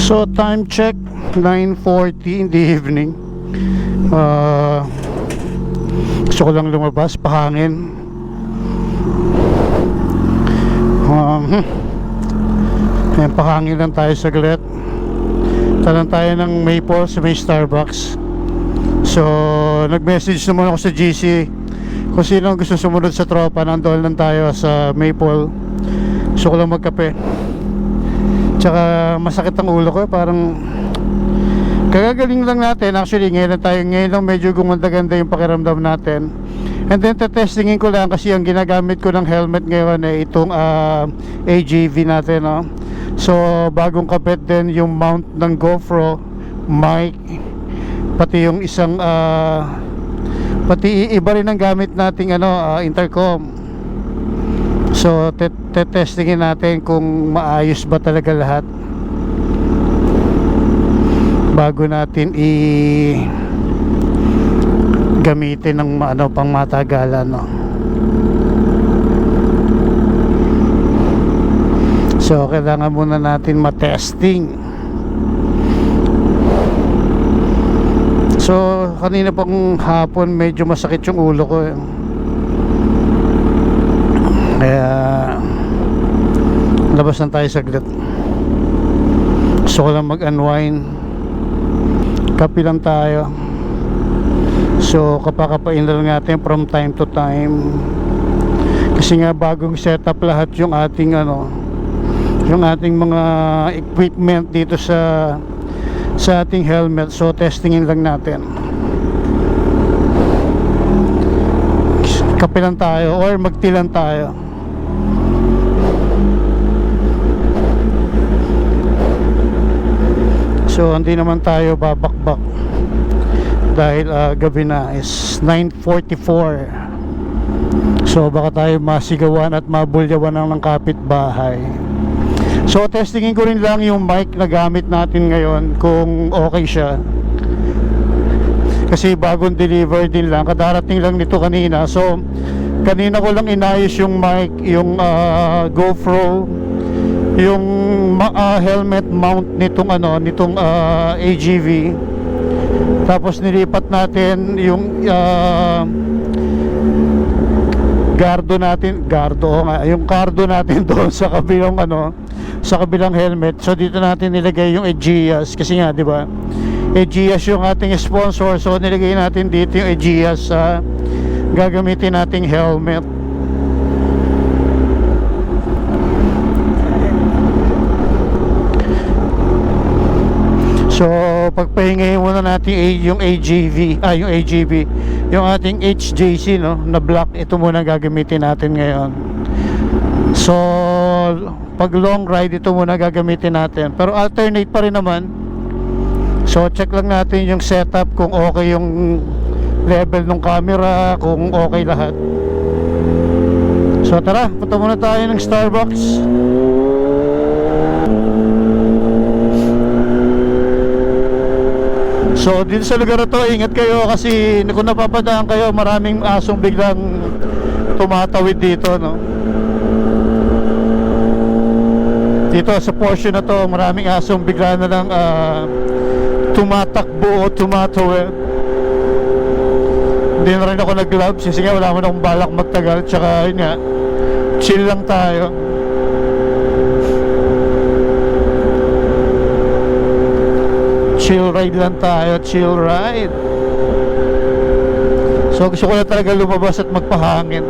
So time check 9:40 in the evening. Gusto ko lang lumabas, pahangin. Ayan, pahangin lang tayo saglit. Talan tayo ng Maple sa may Starbucks. So nag-message naman ako sa GC kung sino gusto sumunod sa tropa. Nandoon lang tayo sa Maple. Gusto ko lang magkape. Tsaka masakit ang ulo ko, parang kagagaling lang natin. Actually ngayon lang medyo gumanda-ganda yung pakiramdam natin. And then testingin ko lang kasi ang ginagamit ko ng helmet ngayon ay itong AGV natin, no? So bagong kapit din yung mount ng GoPro, mic, pati yung isang pati iba rin ang gamit nating intercom. So testingin natin kung maayos ba talaga lahat bago natin gamitin ng pang matagalan, no? So kailangan muna natin matesting. So kanina pang hapon medyo masakit yung ulo ko, eh. Kaya labas lang tayo saglit. Gusto ko lang mag-unwind. Kape lang tayo. So kapakapain lang natin from time to time. Kasi nga bagong setup lahat yung ating yung ating mga equipment dito sa ating helmet. So testingin lang natin. Kape lang tayo or mag-tea lang tayo. So hindi naman tayo babakbak dahil gabi na, is 9:44. So baka tayo masigawan at mabulyawan ng kapitbahay. So testingin ko rin lang yung mic na gamit natin ngayon kung okay siya. Kasi bagong deliver din lang, kadarating lang nito kanina. So kanina ko lang inayos yung mic, yung GoPro, yung helmet mount nitong AGV. Tapos nilipat natin yung yung cardo natin doon sa kabilang sa kabilang helmet. So dito natin nilagay yung Aegeas kasi nga, di ba? Aegeas yung ating sponsor. So nilagay natin dito yung Aegeas sa gagamitin nating helmet. So pagpahingay muna natin yung AGV, yung ating HJC, no, na black. Ito muna gagamitin natin ngayon. So pag long ride, ito muna gagamitin natin. Pero alternate pa rin naman. So check lang natin yung setup, kung okay yung level ng camera, kung okay lahat. So tara, punta muna tayo ng Starbucks. So dito sa lugar na to, ingat kayo kasi kung napapadaan kayo, maraming asong biglang tumatawid dito, no? Dito sa portion na to, maraming asong bigla na lang tumatakbo o tumatawid. Hindi na rin ako nag-gloves kasi nga wala mo na akong balak magtagal. Tsaka yun nga, chill lang tayo. Chill ride lang tayo, chill ride. So gusto ko na talaga lumabas at magpahangin,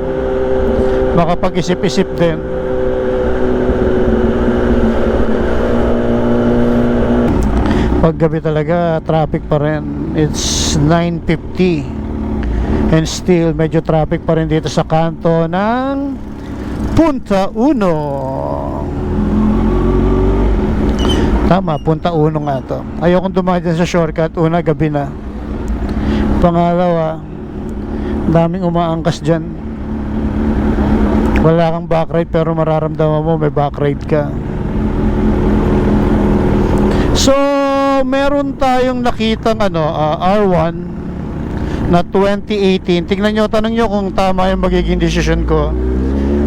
makapag-isip-isip din. Paggabi talaga traffic pa rin. It's 9:50 and still medyo traffic pa rin dito sa kanto ng Punta Uno. Tama, Punta Uno nga to. Ayokong dumaan dyan sa shortcut. Una, gabi na. Pangalawa, daming umaangkas dyan. Wala kang backride pero mararamdaman mo may backride ka. So meron tayong nakitang R1 na 2018. Tingnan nyo, tanong nyo kung tama yung magiging decision ko.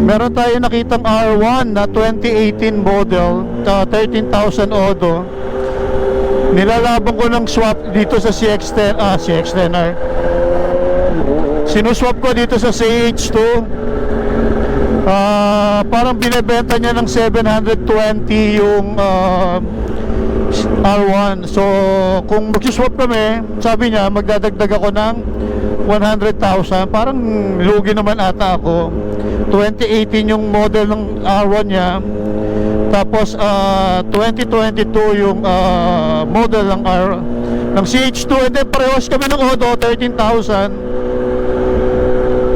Meron tayo nakitang R1 na 2018 model, 13,000 odo. Nilalaban ko ng swap dito sa CX-10R. Sinuswap ko dito sa CH2. Parang binebenta niya ng 720 yung R1. So kung mag-swap kami, sabi niya magdadagdag ako ng 100,000. Parang lugi naman ata ako. 2018 yung model ng R1 niya, tapos 2022 yung model ng CH2, and then parehas kami ng Odo, 13,000.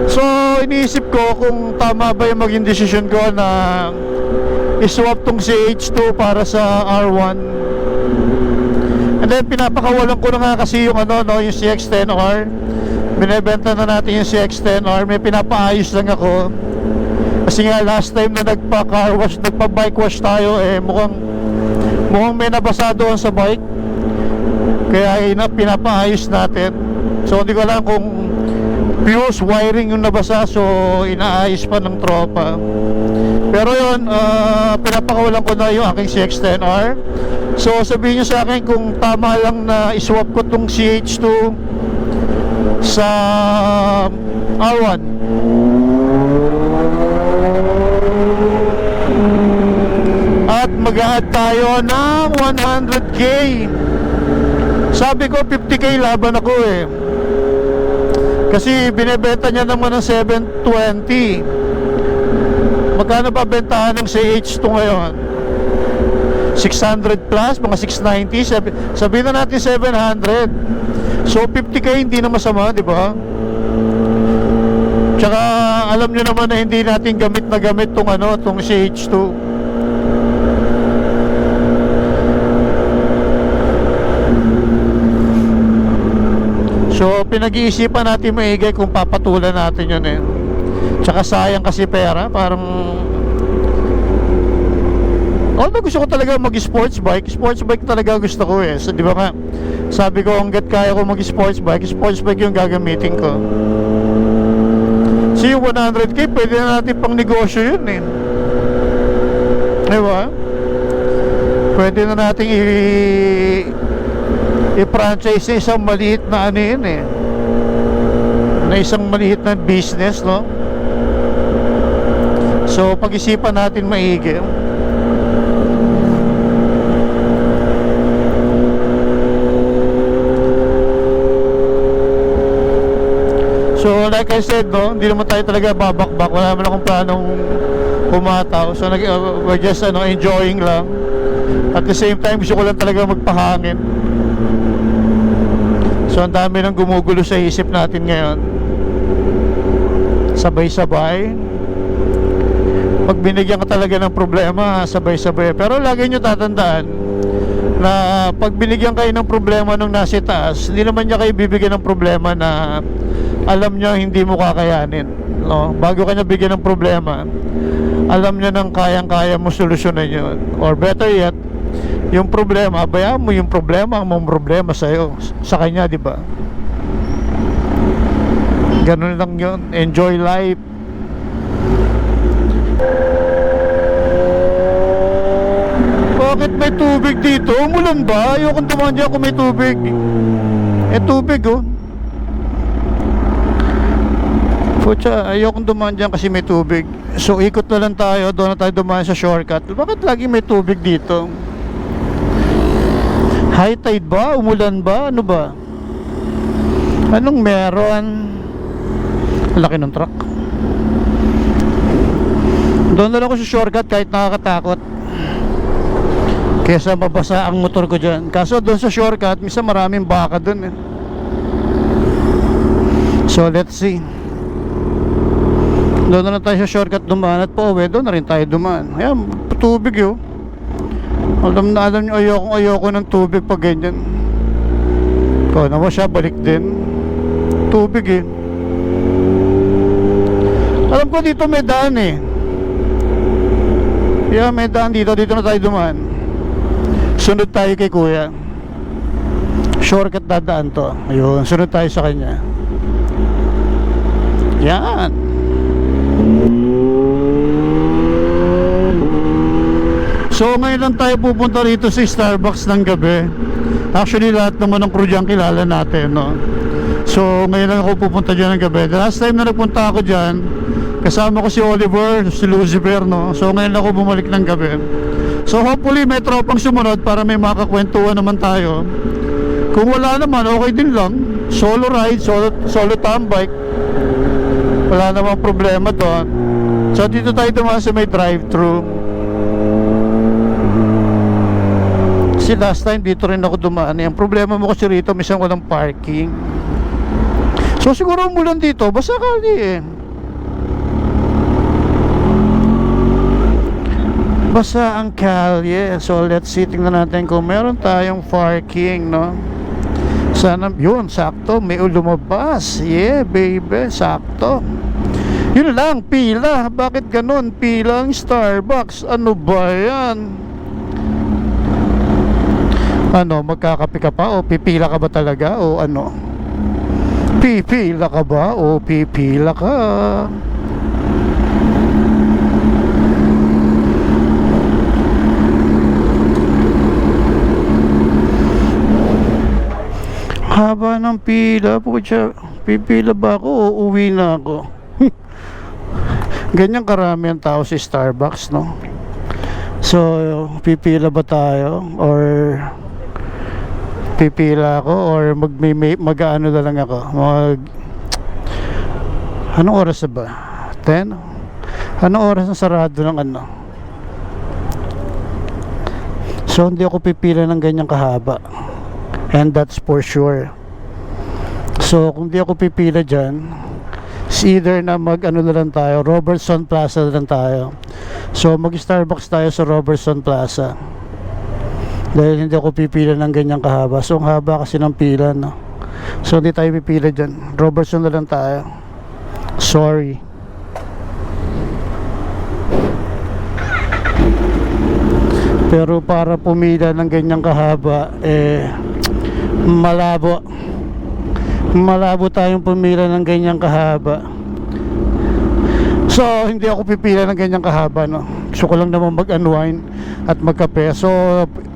So iniisip ko kung tama ba yung maging decision ko na iswap tong CH2 para sa R1. And then pinapakawalan ko na nga kasi yung yung CX-10R. Binebenta na natin yung CX-10R. May pinapaayos lang ako kasi nga last time na nagpa-car wash, nagpa-bike wash tayo, mukhang may nabasa doon sa bike, kaya pinapaayos natin. So hindi ko alam kung fuse wiring yung nabasa, so inaayos pa ng tropa. Pero yun, pinapakawalan ko na yung aking CX-10R. So sabihin nyo sa akin kung tama lang na iswap ko tong CH2 sa R1. At mag-add tayo ng 100k. Sabi ko 50k laban ako kasi binebenta niya naman ng 720. Magkano ba bentahan ng CH2 ngayon? 600 plus, mga 690. Sabihin na natin 700. So 50k hindi na masama, di ba? Tsaka alam nyo naman na hindi natin gamit tong tong CH2. So pinag-iisipan natin maigi kung papatulan natin yun Tsaka sayang kasi pera. Parang although gusto ko talaga mag-sports bike talaga gusto ko so, di ba nga, sabi ko hanggat kaya ko mag-sports bike yung gagamitin ko. So yung 100k pwede na natin pang negosyo yun di ba? Pwede na natin i-franchise isang maliit na na isang maliit na business, no? So pag-isipan natin maigi. So like I said, no, hindi naman tayo talaga babakbak. Wala naman akong planong kumataw. So we're just enjoying lang. At the same time, gusto ko lang talaga magpahangin. So ang dami nang gumugulo sa isip natin ngayon. Sabay-sabay. Pag binigyan ka talaga ng problema, sabay-sabay. Pero lagi nyo tatandaan na pag binigyan kayo ng problema nung nasa taas, hindi naman niya kayo bibigyan ng problema na alam niya hindi mo kakayanin, no? Bago ka niya bigyan ng problema, alam niya nang kayang-kaya mo solusyonan yun. Or better yet, yung problema, bayaan mo yung problema, ang mong problema sa'yo, sa kanya, di ba? Ganun lang yun. Enjoy life. Bakit may tubig dito? Umulan ba? Ayokong dumaan dyan kung may tubig. Tubig Pucha, ayokong dumaan dyan kasi may tubig. So ikot na lang tayo. Doon na tayo dumaan sa shortcut. Bakit lagi may tubig dito? High tide ba? Umulan ba? Ano ba? Anong meron? Laki ng truck. Doon na lang ako sa shortcut kahit nakakatakot, kesa mabasa ang motor ko dyan. Kaso doon sa shortcut, minsan maraming baka doon So let's see. Doon na lang tayo sa shortcut dumaan at pauwi. Doon na rin tayo dumaan. Ayan, tubig Alam nyo, ayoko ng tubig pag ganyan. Ikaw naman siya, balik din. Tubig Alam ko dito may daan Yeah, may daan dito. Dito na tayo dumaan. Sunod tayo kay kuya. Shortcut dadaan to. Ayun, sunod tayo sa kanya. Yan. So ngayon lang tayo pupunta rito sa Starbucks ng gabi. Actually, lahat naman ng crew dyan kilala natin, no? So, ngayon lang ako pupunta dyan ng gabi. The last time na nagpunta ako dyan, kasama ko si Oliver, si Lucifer, no? So, ngayon lang ako bumalik ng gabi. So, hopefully, may tropang sumunod para may makakwentuhan naman tayo. Kung wala naman, okay din lang. Solo ride, solo tambike. Wala namang problema doon. So, dito tayo dumaan sa may drive-thru. Kasi last time dito rin ako dumaan. Ang problema mo kasi rito, minsan walang parking. So siguro umulan dito, basta kali eh. Basta ang kalye. So let's see, tingnan natin kung meron tayong parking, no? Sana, yun, sakto, may lumabas. Yeah, baby, sakto. Yun lang, pila. Bakit ganun? Pila ang Starbucks. Ano ba yan? Ano, magkakape ka pa o pipila ka ba talaga o ano? Pipila ka ba o pipila ka? Haba ng pila, pucha. Pipila ba ako o uwi na ako? Ganyan karami ang tao sa Starbucks, no? So, pipila ba tayo or pipila ako or mag-ano na lang ako, anong oras na ba? 10? Anong oras na sarado ng ano? So hindi ako pipila ng ganyang kahaba, and that's for sure. So kung di ako pipila dyan, it's either na mag-ano na lang tayo, Robertson Plaza na lang tayo. So mag Starbucks tayo sa Robertson Plaza dahil hindi ako pipila ng ganyang kahaba. So ang haba kasi ng pila, no? So hindi tayo pipila dyan, Robertson na lang tayo. Sorry. Pero para pumila ng ganyang kahaba, malabo tayong pumila ng ganyang kahaba. So hindi ako pipila ng ganyang kahaba, no? Gusto ko lang naman mag-unwind at magkape. So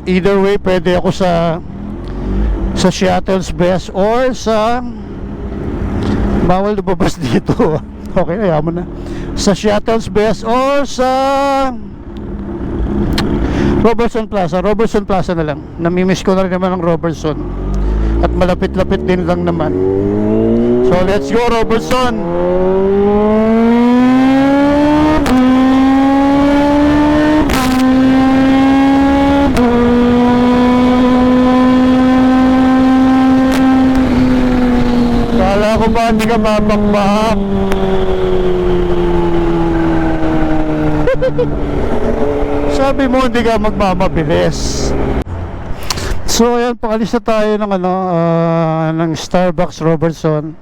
either way, pwede ako sa Seattle's Best or sa, bawal lumabas dito. Okay, ayaw mo na. Sa Seattle's Best or sa Robertson Plaza. Robertson Plaza na lang. Namimiss ko na rin naman ang Robertson. At malapit-lapit din lang naman. So let's go, Robertson. Kala ko ba hindi ka mapakbahak? Sabi mo hindi ka magmamabilis. So ayan, pakalis na tayo ng ng Starbucks Robertson.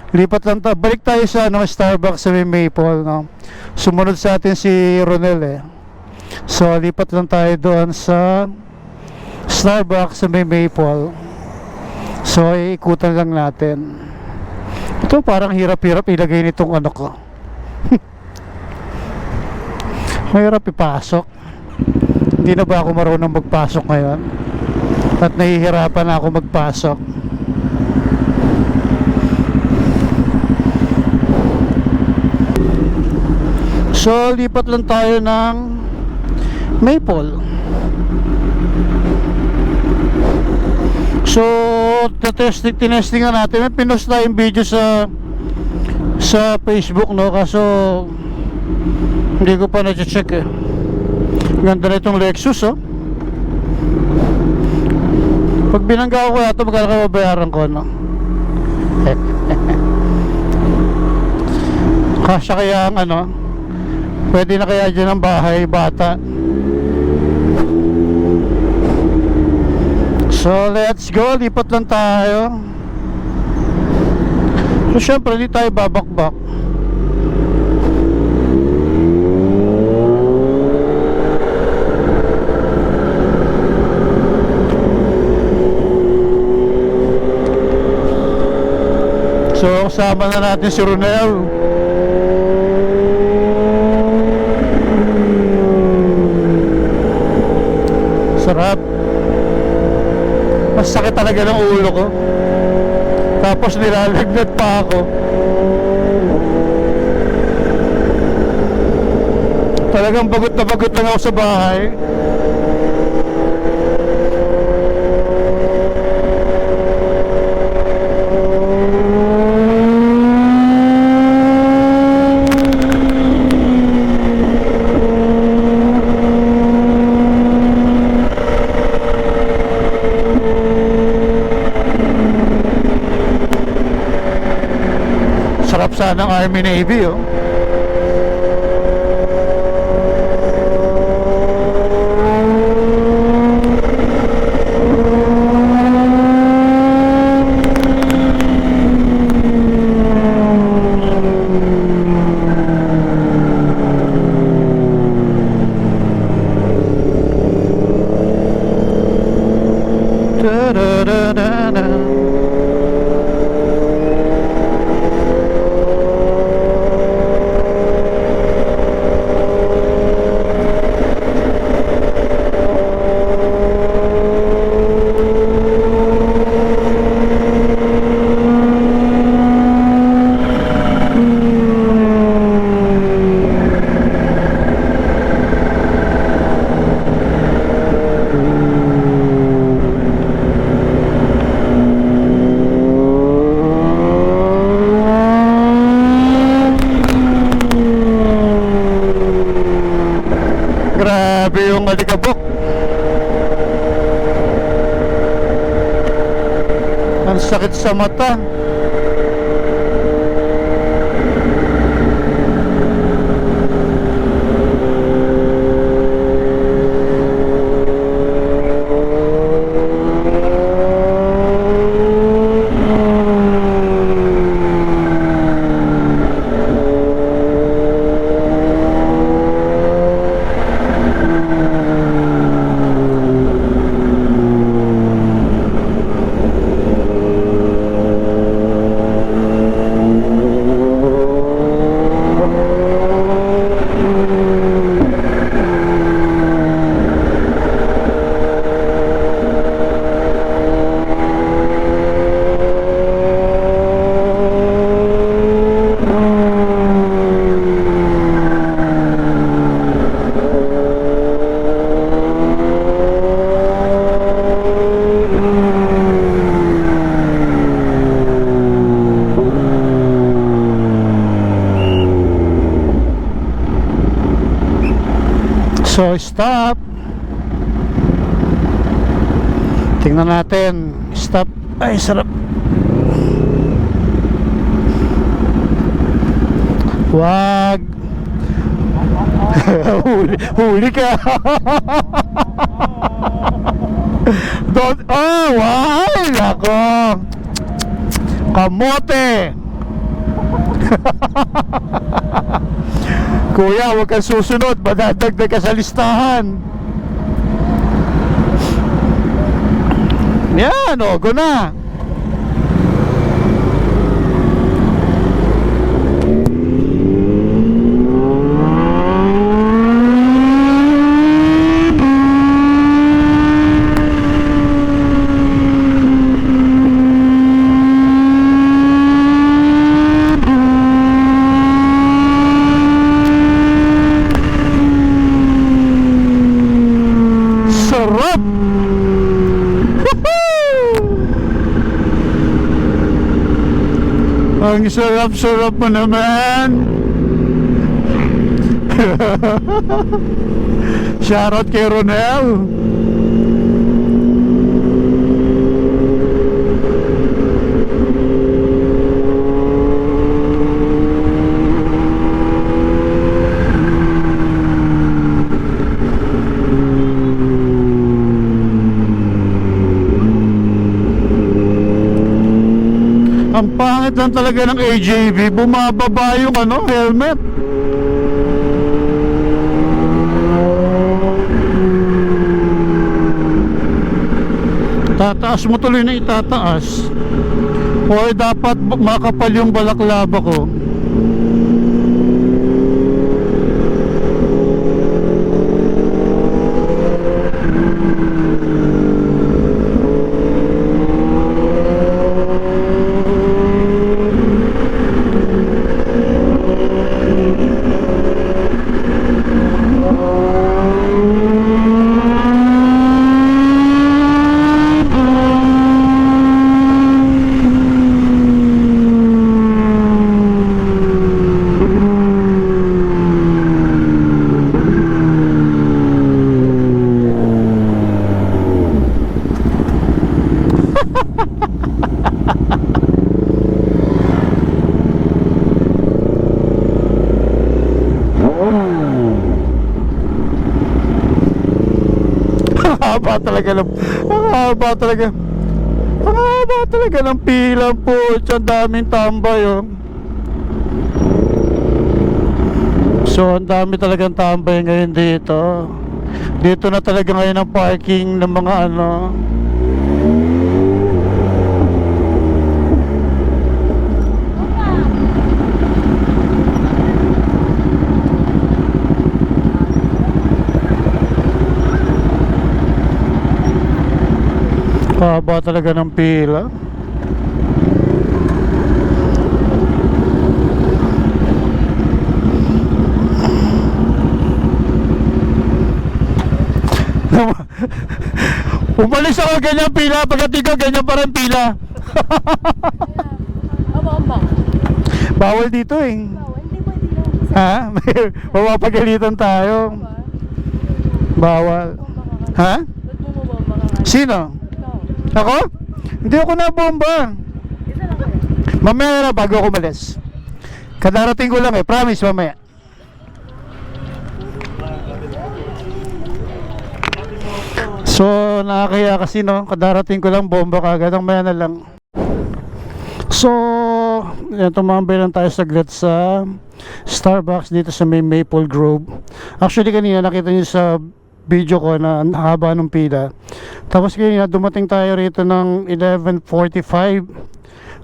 Lipat lang tayo, balik tayo sa Starbucks sa Maple, no? Sumunod sa atin si Ronel eh. So lipat lang tayo doon sa Starbucks sa Maple. So iikutan lang natin. Ito parang hirap-hirap ilagay nitong ano ko. Mahirap ipasok. Hindi na ba ako marunong magpasok ngayon? At nahihirapan na ako magpasok. So lipat lang tayo ng Maple. So tinestingan natin. May pinost tayong video sa Facebook, no? Kaso hindi ko pa na-check eh. Ganda na itong Lexus, oh. Pag binangga ko ito, magkano ka babayaran ko, no? Kasya kaya ang ano, pwede na kaya dyan ang bahay bata. So let's go, lipat lang tayo. So syempre hindi tayo babakbak. So kasama na natin si Ronel. Sarap. Masakit talaga ng ulo ko. Tapos nilalagnat pa ako. Talagang bagot na bagot lang ako sa bahay. Sarap sana ng Army Navy, oh. Da-da-da-da-da. Grabe yung alikabok. Ang sakit sa mata. So stop. Tingnan natin. Stop. Ay, sarap. Wag. huli ka. Don't. Oh, wow. Nako. Kamote. Kuya, huwag kang susunod. Madadagdag ka sa listahan. Yan, o, go na. Sarap! Ang sarap-sarap mo naman. Shoutout kay Ronel. Ang pangit lang talaga ng AJB, bumababa yung helmet. Tataas mo tuloy na itataas. O dapat makapal yung balaklava ko. ang haba talaga. Ang haba talaga ng pila po. Ang daming tambay, oh. So, ang dami talagang tambay ngayon dito. Dito na talaga ngayon ang parking ng mga ano. Haba talaga ng pila. Umalis ako ganyan pila, pagdating ko ganyan pa rin pila. Bawal dito eh. Ha? Mapapagalitan tayo. Bawal. Ha? Sino? Ako? Hindi ako nabomba. Mamaya na bago ako umalis. Kadarating ko lang eh, promise mamaya. So, nakakaya kasi no, kadarating ko lang, bomba kagad, ang maya na lang. So, yan, tumambay lang tayo saglit sa Starbucks dito sa may Maple Grove. Actually kanina nakita niyo sa video ko na ang haba ng pila. Tapos kanina dumating tayo rito ng 11:45.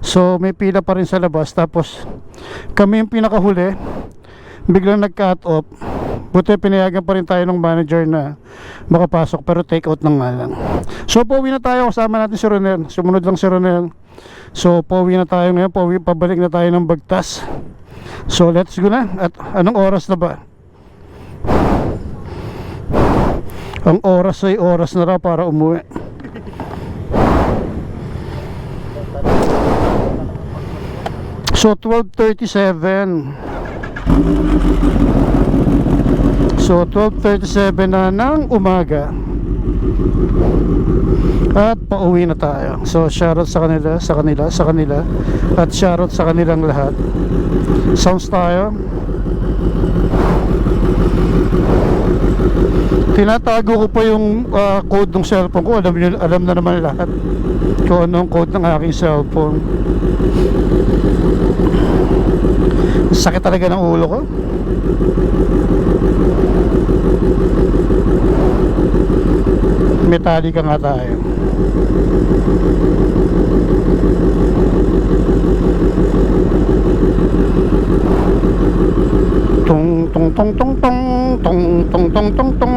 So, may pila pa rin sa labas. Tapos, kami yung pinakahuli. Biglang nag-cut off. Buti pinayagan pa rin tayo ng manager na makapasok, pero take out na nga lang. So pauwi na tayo, kasama natin si Ronel. Sumunod lang si Ronel. So pauwi na tayo ngayon, pabalik na tayo ng Bagtas. So let's go na. At anong oras na ba? Ang oras ay oras na raw para umuwi. So 12:37. So 12:37 na ng umaga. At pauwi na tayo. So shoutout sa kanila at shoutout sa kanilang lahat. Sounds tayo. Tinatago ko pa yung code ng cellphone ko. Alam na naman lahat kung anong code ng aking cellphone. Sakit talaga ng ulo ko. Metallica nga tayo. Tung tung tung tung tung tung tung tung tung tung.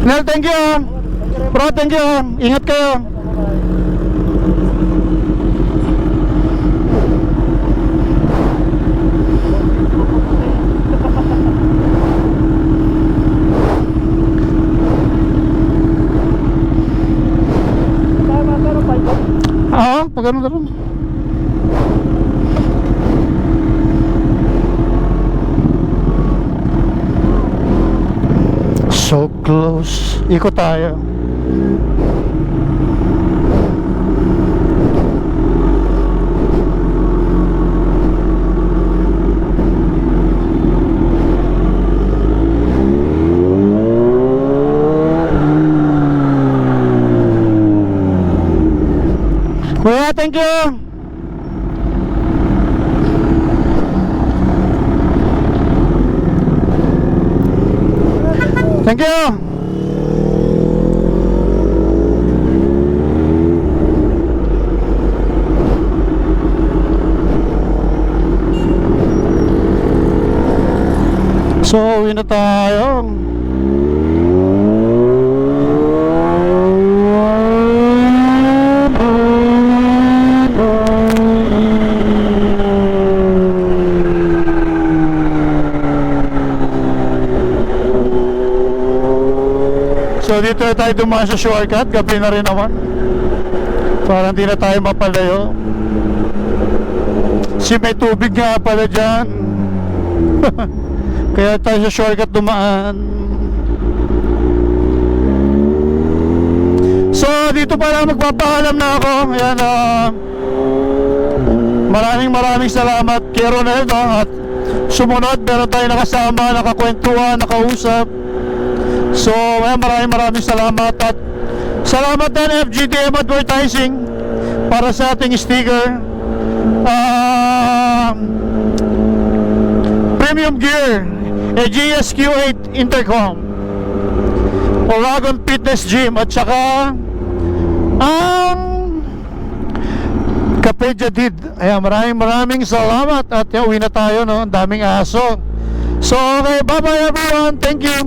Nel, thank you. Bro, thank you. Ingat kayo. Pag ano na rin. So close. Ikot tayo. Kuya, thank you. Thank you. So, uwi na tayo. So dito na tayo dumaan sa shortcut. Gabi na rin naman. Parang di na tayo mapalayo. Kasi may tubig nga pala dyan. Kaya tayo sa shortcut dumaan. So dito pa lang magpapaalam na ako. Ayan, maraming salamat kay Ronel, no? At sumunod, meron tayo nakasama, nakakwentuhan, nakausap. So, ayan, maraming salamat. At salamat din FGTM Advertising para sa ating sticker. Premium Gear, GSQ8 Intercom, Oragon Fitness Gym, at saka ang Cafe Jadid. Ayan, maraming salamat. At yan, uwi na tayo, no? Ang daming aso. So okay, bye bye everyone, thank you.